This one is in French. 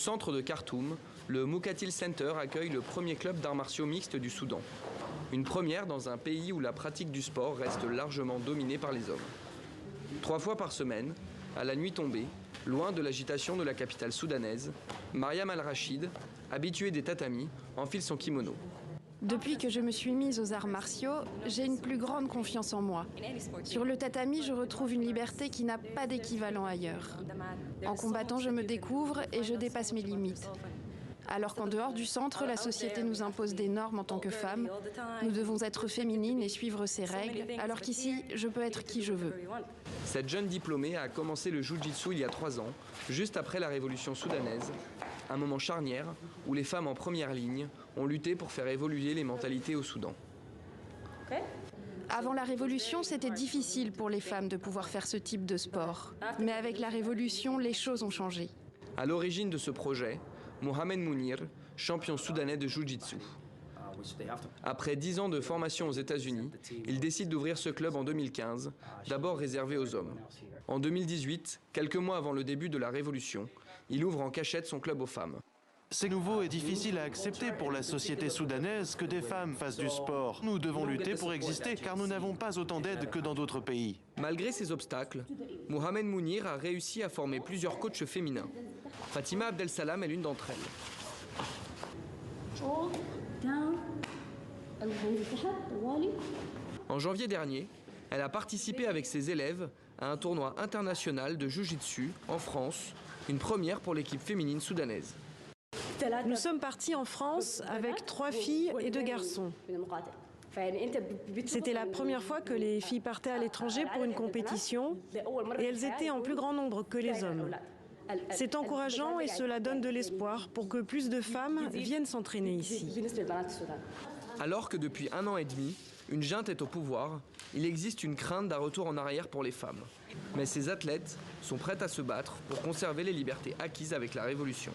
Au centre de Khartoum, le Mukatil Center accueille le premier club d'arts martiaux mixtes du Soudan. Une première dans un pays où la pratique du sport reste largement dominée par les hommes. 3 fois par semaine, à la nuit tombée, loin de l'agitation de la capitale soudanaise, Mariam Al-Rachid, habituée des tatamis, enfile son kimono. Depuis que je me suis mise aux arts martiaux, j'ai une plus grande confiance en moi. Sur le tatami, je retrouve une liberté qui n'a pas d'équivalent ailleurs. En combattant, je me découvre et je dépasse mes limites. Alors qu'en dehors du centre, la société nous impose des normes en tant que femme. Nous devons être féminines et suivre ses règles, alors qu'ici, je peux être qui je veux. Cette jeune diplômée a commencé le jiu-jitsu il y a 3 ans, juste après la révolution soudanaise, un moment charnière où les femmes en première ligne ont lutté pour faire évoluer les mentalités au Soudan. Avant la Révolution, c'était difficile pour les femmes de pouvoir faire ce type de sport. Mais avec la Révolution, les choses ont changé. À l'origine de ce projet, Mohamed Mounir, champion soudanais de jiu-jitsu. Après 10 ans de formation aux États-Unis, il décide d'ouvrir ce club en 2015, d'abord réservé aux hommes. En 2018, quelques mois avant le début de la Révolution, il ouvre en cachette son club aux femmes. C'est nouveau et difficile à accepter pour la société soudanaise que des femmes fassent du sport. Nous devons lutter pour exister car nous n'avons pas autant d'aide que dans d'autres pays. Malgré ces obstacles, Mohamed Mounir a réussi à former plusieurs coachs féminins. Fatima Abdel-Salam est l'une d'entre elles. En janvier dernier, elle a participé avec ses élèves à un tournoi international de jiu-jitsu en France, une première pour l'équipe féminine soudanaise. Nous sommes partis en France avec 3 filles et 2 garçons. C'était la première fois que les filles partaient à l'étranger pour une compétition et elles étaient en plus grand nombre que les hommes. C'est encourageant et cela donne de l'espoir pour que plus de femmes viennent s'entraîner ici. Alors que depuis 1 an et demi, une junte est au pouvoir, il existe une crainte d'un retour en arrière pour les femmes. Mais ces athlètes sont prêtes à se battre pour conserver les libertés acquises avec la Révolution.